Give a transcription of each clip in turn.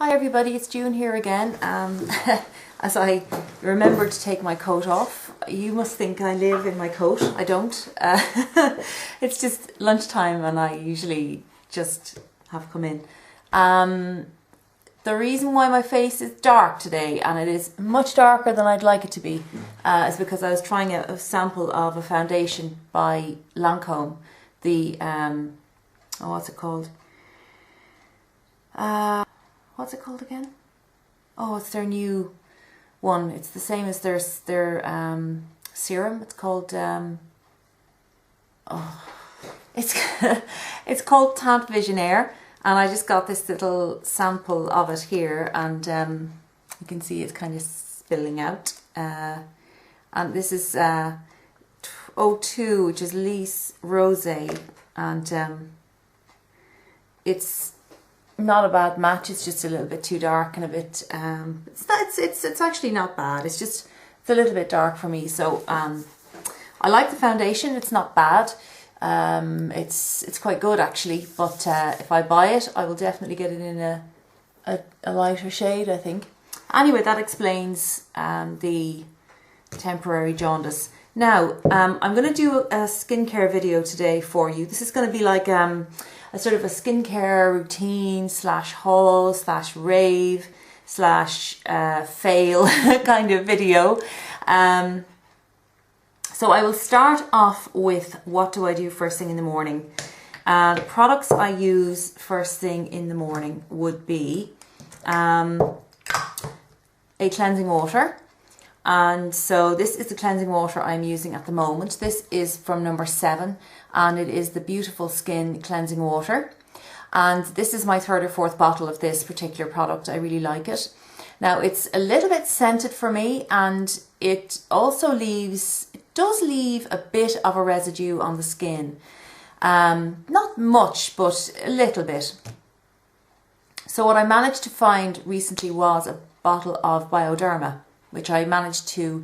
Hi everybody, it's June here again. As I remember to take my coat off, you must think I live in my coat. I don't. It's just lunchtime and I usually just have come in. The reason why my face is dark today, and it is much darker than I'd like it to be, is because I was trying a sample of a foundation by Lancome. The, what's it called? What's it called again? Oh, it's their new one. It's the same as their serum. It's called it's called Tant Visionaire, and I just got this little sample of it here, and you can see it's kind of spilling out. And this is 02, which is Lys Rosé, and it's not a bad match. It's just a little bit too dark and a bit it's actually not bad. It's a little bit dark for me. So I like the foundation. It's not bad. It's quite good actually, but if I buy it, I will definitely get it in a lighter shade, I think. Anyway, that explains the temporary jaundice. Now I'm going to do a skincare video today for you. This is going to be like a sort of a skincare routine slash haul slash rave slash fail kind of video. So I will start off with what do I do first thing in the morning. The products I use first thing in the morning would be a cleansing water. And so this is the cleansing water I'm using at the moment. This is from number 7, and it is the Beautiful Skin Cleansing Water. And this is my 3rd or 4th bottle of this particular product. I really like it. Now it's a little bit scented for me, and it also does leave a bit of a residue on the skin. Not much, but a little bit. So what I managed to find recently was a bottle of Bioderma, which I managed to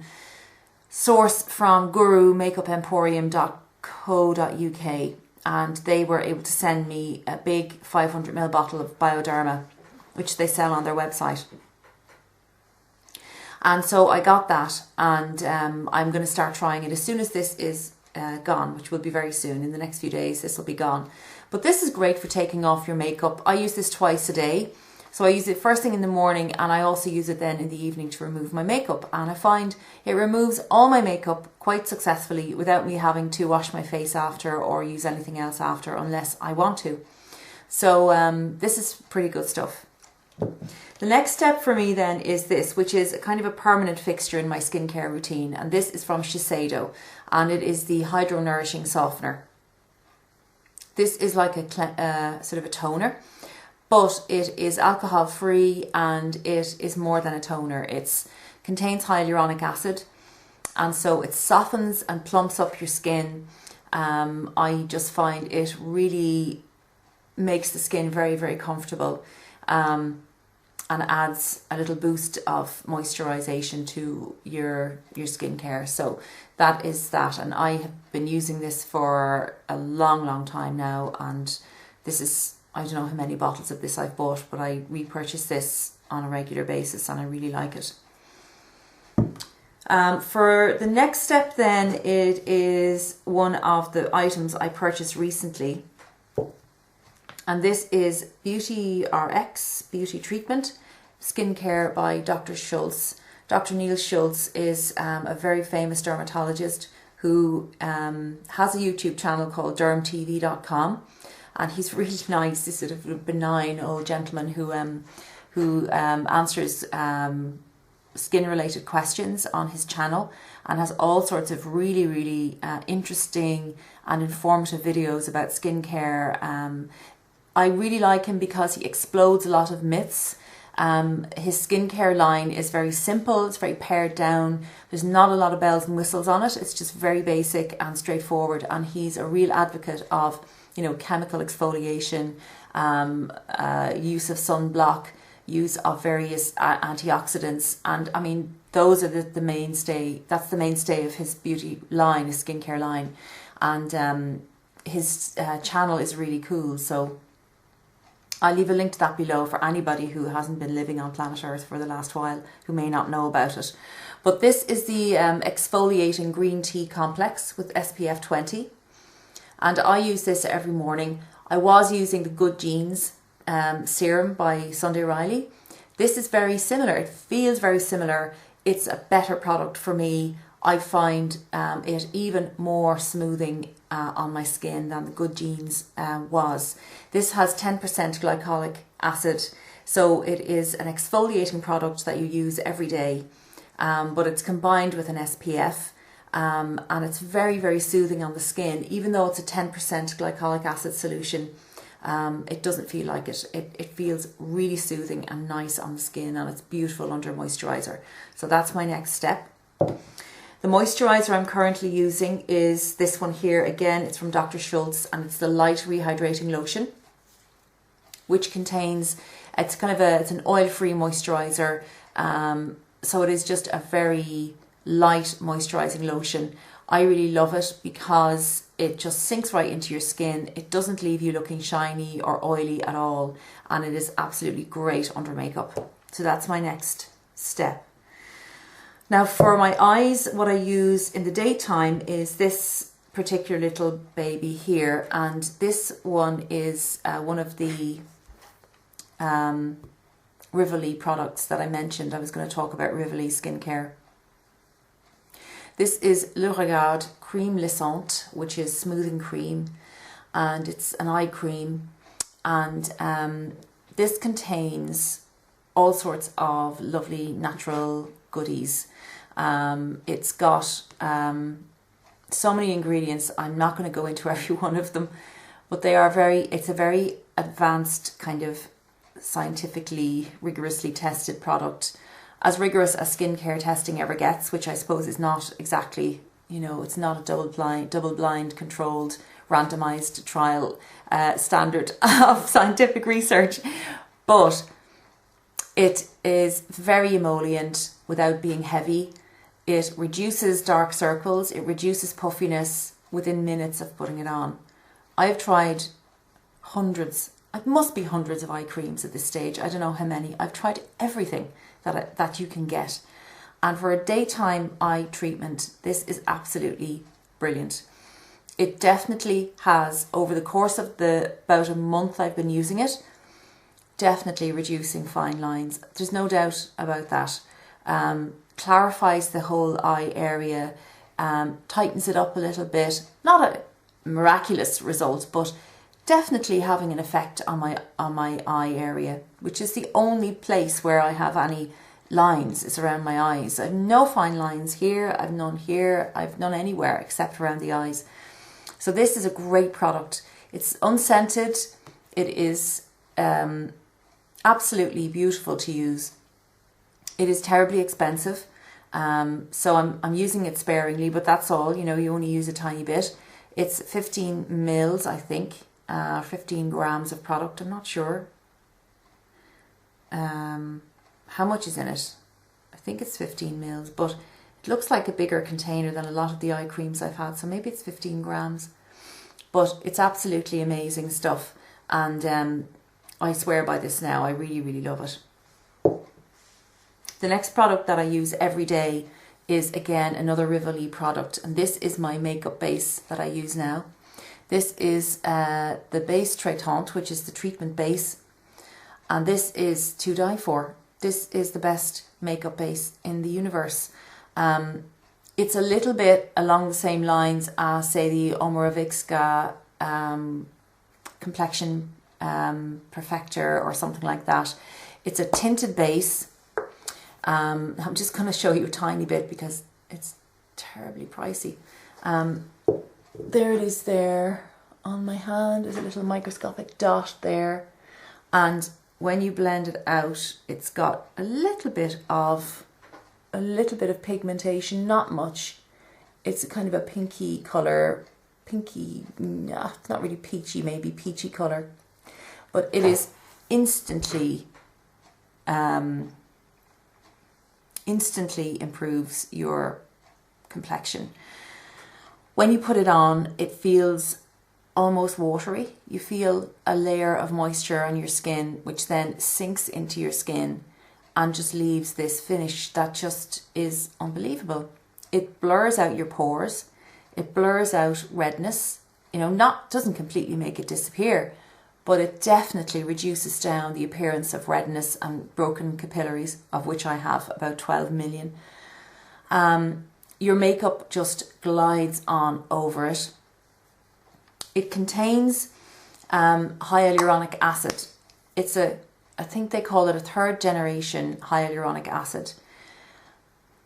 source from gurumakeupemporium.co.uk, and they were able to send me a big 500ml bottle of Bioderma, which they sell on their website. And so I got that, and I'm going to start trying it as soon as this is gone, which will be very soon. In the next few days this will be gone. But this is great for taking off your makeup. I use this twice a day. So I use it first thing in the morning, and I also use it then in the evening to remove my makeup. And I find it removes all my makeup quite successfully without me having to wash my face after or use anything else after, unless I want to. So this is pretty good stuff. The next step for me then is this, which is a kind of a permanent fixture in my skincare routine. And this is from Eyeshadow, and it is the Hydro Nourishing Softener. This is like a sort of a toner, but it is alcohol free, and it is more than a toner. It contains hyaluronic acid, and so it softens and plumps up your skin. I just find it really makes the skin very, very comfortable, and adds a little boost of moisturization to your skincare. So that is that, and I have been using this for a long time now, and this is, I don't know how many bottles of this I've bought, but I repurchase this on a regular basis, and I really like it. For the next step then, it is one of the items I purchased recently, and this is Beauty RX Beauty Treatment Skincare by Dr. Schultz. Dr. Neil Schultz is a very famous dermatologist who has a YouTube channel called dermtv.com. And he's really nice. This sort of benign old gentleman who answers skin-related questions on his channel, and has all sorts of really interesting and informative videos about skincare. I really like him because he explodes a lot of myths. His skincare line is very simple. It's very pared down. There's not a lot of bells and whistles on it. It's just very basic and straightforward. And he's a real advocate of, you know, chemical exfoliation, use of sunblock, use of various antioxidants. And I mean, those are the mainstay. That's the mainstay of his beauty line, his skincare line. And his channel is really cool. So I'll leave a link to that below for anybody who hasn't been living on planet Earth for the last while, who may not know about it. But this is the exfoliating green tea complex with SPF 20. And I use this every morning. I was using the Good Genes serum by Sunday Riley. This is very similar. It feels very similar. It's a better product for me. I find it even more smoothing on my skin than the Good Genes was. This has 10% glycolic acid, so it is an exfoliating product that you use every day, but it's combined with an SPF, and it's very, very soothing on the skin. Even though it's a 10% glycolic acid solution, it doesn't feel like it. It feels really soothing and nice on the skin, and it's beautiful under moisturizer. So that's my next step. The moisturizer I'm currently using is this one here. Again, it's from Dr. Schultz, and it's the Light Rehydrating Lotion, which contains, it's an oil-free moisturizer. So it is just a very light moisturizing lotion. I really love it because it just sinks right into your skin. It doesn't leave you looking shiny or oily at all, and it is absolutely great under makeup. So that's my next step. Now for my eyes, what I use in the daytime is this particular little baby here, and this one is one of the Rivoli products that I mentioned. I was going to talk about Rivoli skincare. This is Le Regard Crème Lissante, which is smoothing cream, and it's an eye cream, and this contains all sorts of lovely natural goodies. It's got so many ingredients. I'm not going to go into every one of them, but they are it's a very advanced kind of scientifically rigorously tested product, as rigorous as skincare testing ever gets, which I suppose is not exactly, you know, it's not a double blind controlled randomized trial standard of scientific research, but it is very emollient without being heavy. It reduces dark circles, it reduces puffiness within minutes of putting it on. I've tried hundreds, it must be hundreds of eye creams at this stage. I don't know how many. I've tried everything that you can get. And for a daytime eye treatment, this is absolutely brilliant. It definitely has, over the course of about a month I've been using it, definitely reducing fine lines. There's no doubt about that. Clarifies the whole eye area, tightens it up a little bit. Not a miraculous result, but definitely having an effect on my eye area, which is the only place where I have any lines, is around my eyes. I've no fine lines here, I've none here, I've none anywhere except around the eyes. So this is a great product. It's unscented, it is absolutely beautiful to use. It is terribly expensive, so I'm using it sparingly, but that's all, you know, you only use a tiny bit. It's 15 mils, I think, 15 grams of product, I'm not sure. How much is in it? I think it's 15 mils, but it looks like a bigger container than a lot of the eye creams I've had, so maybe it's 15 grams. But it's absolutely amazing stuff, and I swear by this now. I really, really love it. The next product that I use every day is, again, another Rivoli product, and this is my makeup base that I use now. This is the Base Traitant, which is the treatment base, and this is to die for. This is the best makeup base in the universe. It's a little bit along the same lines as, say, the Omorovicka Complexion Perfector or something like that. It's a tinted base. I'm just going to show you a tiny bit because it's terribly pricey. There it is there on my hand. There's a little microscopic dot there, and when you blend it out, it's got a little bit of pigmentation, not much. It's a kind of a pinky colour, it's not really peachy, maybe peachy colour, but it is instantly improves your complexion. When you put it on, it feels almost watery. You feel a layer of moisture on your skin, which then sinks into your skin and just leaves this finish that just is unbelievable. It blurs out your pores. It blurs out redness. You know, doesn't completely make it disappear, but it definitely reduces down the appearance of redness and broken capillaries, of which I have about 12 million. Your makeup just glides on over it. It contains hyaluronic acid. It's I think they call it a 3rd generation hyaluronic acid.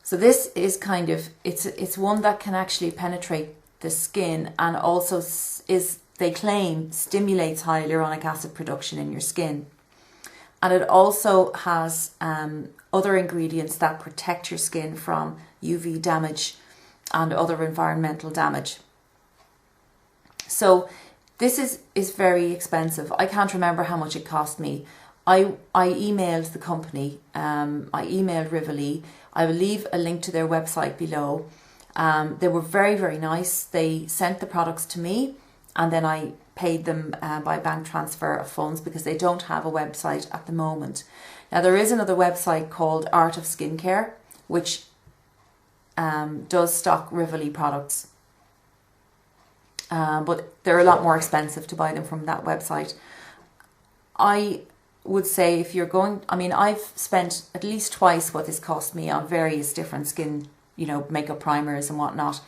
So this is kind of, it's one that can actually penetrate the skin, and also they claim, stimulates hyaluronic acid production in your skin. And it also has other ingredients that protect your skin from UV damage and other environmental damage. So this is very expensive. I can't remember how much it cost me. I emailed the company, I emailed Rivoli. I will leave a link to their website below. They were very, very nice. They sent the products to me, and then I paid them by bank transfer of funds, because they don't have a website at the moment. Now, there is another website called Art of Skincare, which does stock Rivoli products. But they're a lot more expensive to buy them from that website. I would say if you're going, I mean, I've spent at least twice what this cost me on various different skin, you know, makeup primers and whatnot.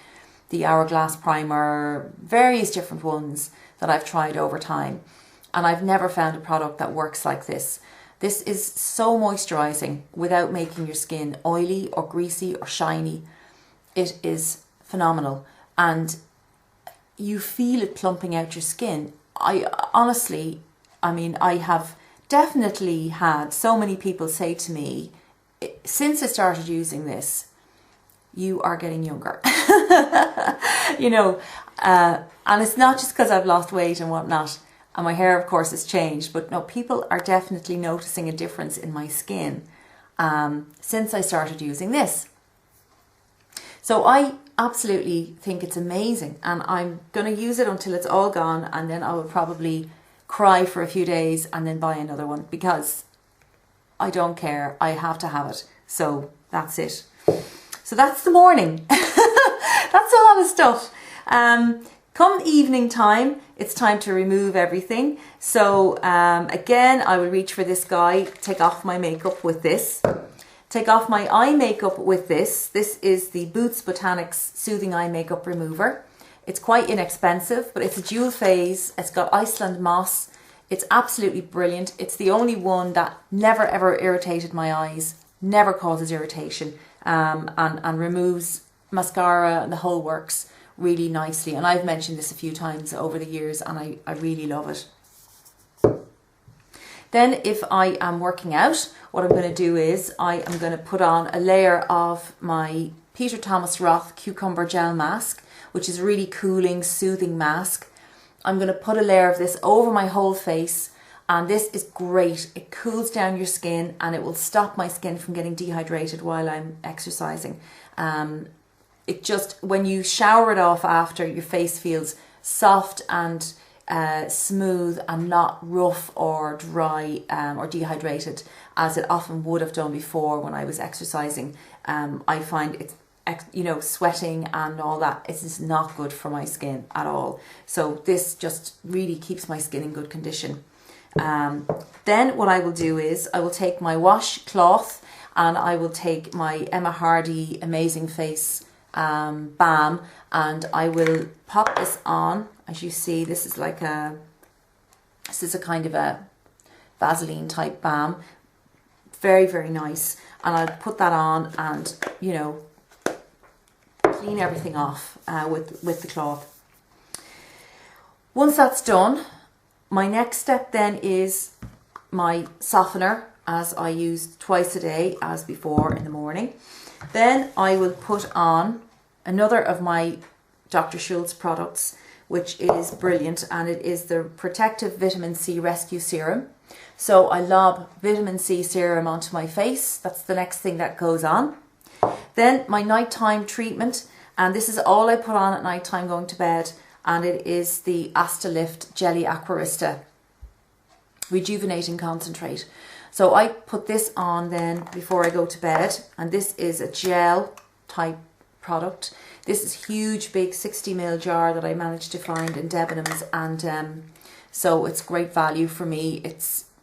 The Hourglass primer, various different ones that I've tried over time. And I've never found a product that works like this. This is so moisturizing without making your skin oily or greasy or shiny. It is phenomenal. And you feel it plumping out your skin. I honestly, I mean, I have definitely had so many people say to me, since I started using this, you are getting younger. You know, and it's not just because I've lost weight and whatnot, and my hair of course has changed, but no, people are definitely noticing a difference in my skin since I started using this. So I absolutely think it's amazing, and I'm going to use it until it's all gone, and then I will probably cry for a few days and then buy another one, because I don't care, I have to have it. So that's it. So that's the morning. That's a lot of stuff. Come evening time, it's time to remove everything. So again, I will reach for this guy, take off my makeup with this. Take off my eye makeup with this. This is the Boots Botanics Soothing Eye Makeup Remover. It's quite inexpensive, but it's a dual phase. It's got Iceland moss. It's absolutely brilliant. It's the only one that never ever irritated my eyes, never causes irritation, and removes mascara and the whole works really nicely. And I've mentioned this a few times over the years, and I really love it. Then if I am working out, what I'm going to do is I am going to put on a layer of my Peter Thomas Roth Cucumber Gel Mask, which is a really cooling, soothing mask. I'm going to put a layer of this over my whole face, and this is great. It cools down your skin, and it will stop my skin from getting dehydrated while I'm exercising. It just, when you shower it off after, your face feels soft and smooth and not rough or dry or dehydrated, as it often would have done before when I was exercising. I find it's, you know, sweating and all that, it's just not good for my skin at all. So this just really keeps my skin in good condition. Then what I will do is I will take my washcloth, and I will take my Emma Hardy Amazing Face balm, and I will pop this on. As you see, this is a kind of a Vaseline type balm, very, very nice. And I'll put that on and, you know, clean everything off with the cloth. Once that's done, my next step then is my softener, as I use twice a day as before in the morning. Then I will put on another of my Dr. Schultz products, which is brilliant, and it is the Protective Vitamin C Rescue Serum. So I lob vitamin C serum onto my face. That's the next thing that goes on. Then my nighttime treatment, and this is all I put on at nighttime going to bed. and it is the Astalift Jelly Aquarista Rejuvenating Concentrate. So I put this on then before I go to bed, and this is a gel type product. This is huge, big 60ml jar that I managed to find in Debenhams, and so it's great value for me.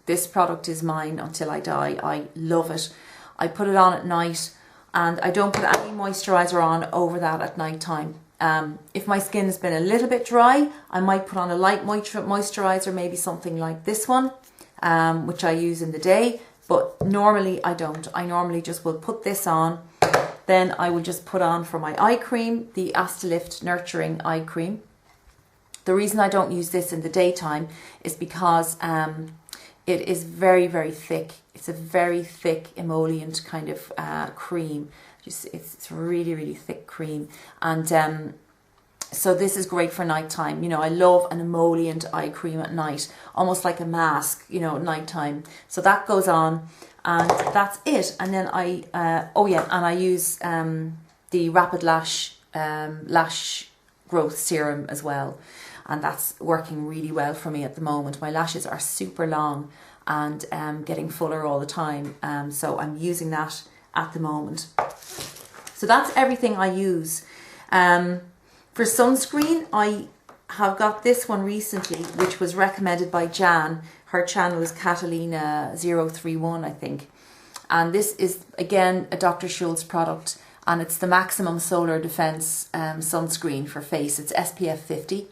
This product is mine until I die. I love it. I put it on at night, and I don't put any moisturiser on over that at night time. If my skin has been a little bit dry, I might put on a light moisturiser, maybe something like this one, which I use in the day, but normally I don't. I normally just will put this on, then I will just put on for my eye cream, the Astalift Nurturing Eye Cream. The reason I don't use this in the daytime is because it is very, very thick. It's a very thick emollient kind of cream. It's really, really thick cream, and so this is great for nighttime. You know, I love an emollient eye cream at night, almost like a mask, you know, at nighttime. So that goes on, and that's it. And then I use the Rapid Lash Growth Serum as well, and that's working really well for me at the moment. My lashes are super long and getting fuller all the time, so I'm using that at the moment. So that's everything I use. For sunscreen, I have got this one recently, which was recommended by Jan. Her channel is Catalina031, I think. And this is, again, a Dr. Schultz product, and it's the Maximum Solar Defense sunscreen for face. It's SPF 50.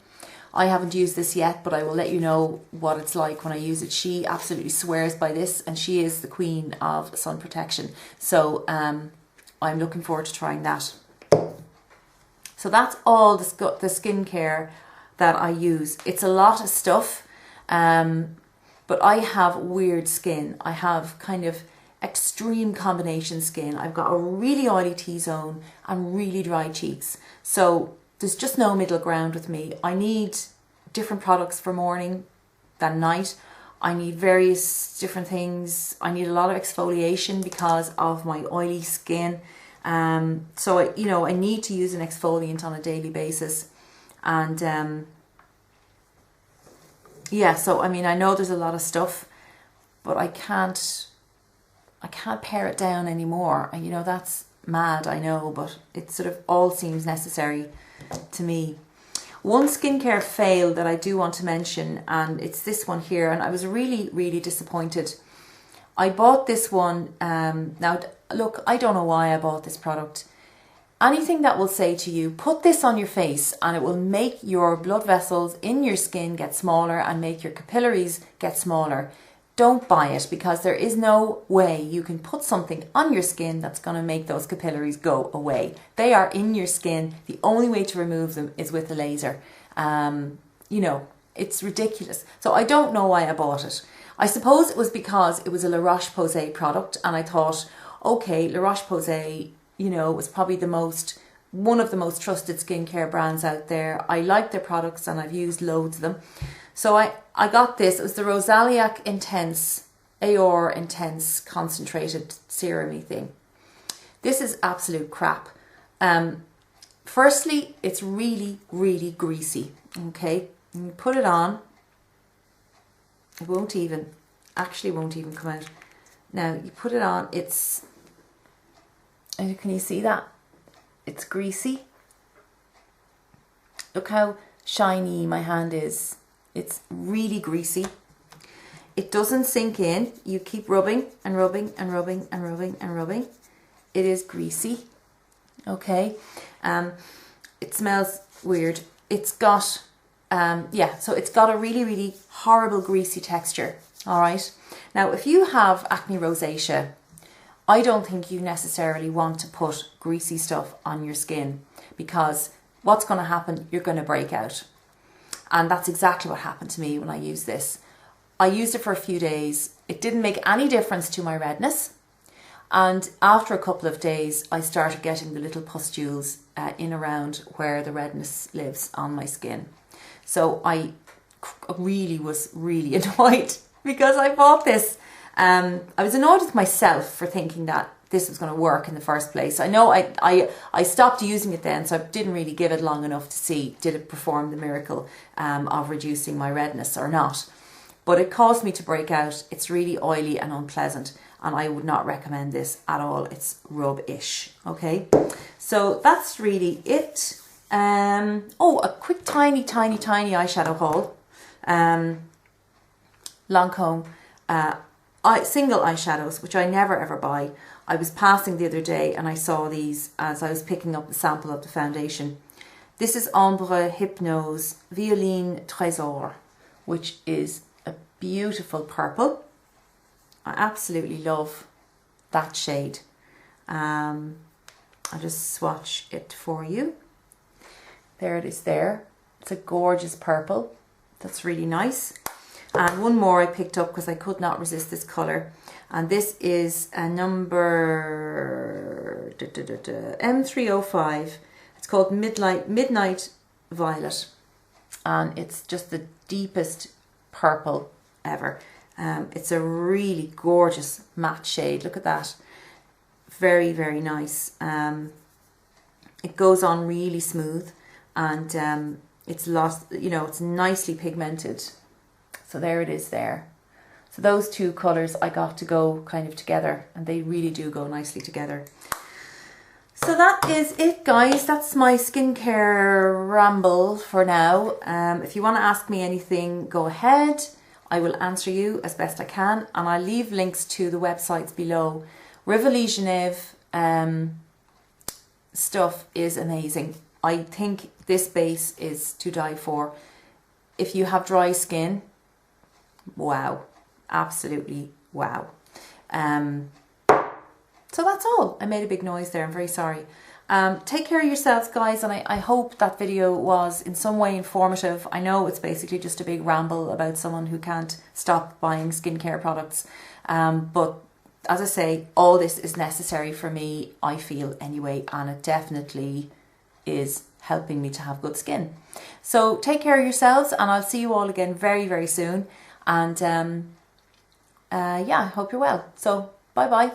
I haven't used this yet, but I will let you know what it's like when I use it. She absolutely swears by this, and she is the queen of sun protection. So I'm looking forward to trying that. So that's all the skincare that I use. It's a lot of stuff, but I have weird skin. I have kind of extreme combination skin. I've got a really oily T-zone and really dry cheeks. So there's just no middle ground with me. I need different products for morning than night. I need various different things. I need a lot of exfoliation because of my oily skin. So I need to use an exfoliant on a daily basis, and so I mean, I know there's a lot of stuff, but I can't pare it down anymore. And that's mad, I know, but it sort of all seems necessary to me. One skincare fail that I do want to mention, and it's this one here, and I was really, really disappointed. I bought this one, now look, I don't know why I bought this product. Anything that will say to you, put this on your face and it will make your blood vessels in your skin get smaller and make your capillaries get smaller. Don't buy it, because there is no way you can put something on your skin that's going to make those capillaries go away. They are in your skin. The only way to remove them is with a laser. It's ridiculous. So I don't know why I bought it. I suppose it was because it was a La Roche-Posay product, and I thought, okay, La Roche-Posay, was probably one of the most trusted skincare brands out there. I like their products and I've used loads of them. So I got this. It was the Rosaliac Intense, AOR Intense Concentrated Serum-y thing. This is absolute crap. Firstly, it's really, really greasy. Okay, and you put it on. It won't even come out. Now you put it on, can you see that? It's greasy. Look how shiny my hand is. It's really greasy. It doesn't sink in. You keep rubbing and rubbing and rubbing and rubbing and rubbing. It is greasy. Okay. It smells weird. It's got so it's got a really, really horrible greasy texture. All right. Now, if you have acne rosacea, I don't think you necessarily want to put greasy stuff on your skin, because what's going to happen? You're going to break out. And that's exactly what happened to me when I used this. I used it for a few days. It didn't make any difference to my redness. And after a couple of days, I started getting the little pustules in around where the redness lives on my skin. So I was really annoyed because I bought this. I was annoyed with myself for thinking that this was going to work in the first place. I know I stopped using it then, so I didn't really give it long enough to see did it perform the miracle of reducing my redness or not. But it caused me to break out. It's really oily and unpleasant, and I would not recommend this at all. It's rubbish. Okay, so that's really it. Oh, a quick tiny eyeshadow haul. Lancome single eyeshadows, which I never ever buy. I was passing the other day and I saw these as I was picking up the sample of the foundation. This is Ombre Hypnose Violine Trésor, which is a beautiful purple. I absolutely love that shade. I'll just swatch it for you. There it is there. It's a gorgeous purple. That's really nice. And one more I picked up because I could not resist this colour. And this is a number M305. It's called Midnight Violet. And it's just the deepest purple ever. It's a really gorgeous matte shade. Look at that. Very, very nice. It goes on really smooth. And it's nicely pigmented. So there it is there. So those two colours I got to go kind of together, and they really do go nicely together. So that is it, guys. That's my skincare ramble for now. If you want to ask me anything, go ahead. I will answer you as best I can, and I'll leave links to the websites below. Rivoli Genève stuff is amazing. I think this base is to die for. If you have dry skin, wow, absolutely wow. So that's all. I made a big noise there, I'm very sorry. Take care of yourselves, guys, and I hope that video was in some way informative. I know it's basically just a big ramble about someone who can't stop buying skincare products, but as I say, all this is necessary for me, I feel anyway, and it definitely is helping me to have good skin. So take care of yourselves, and I'll see you all again very, very soon. And yeah, I hope you're well. So bye bye.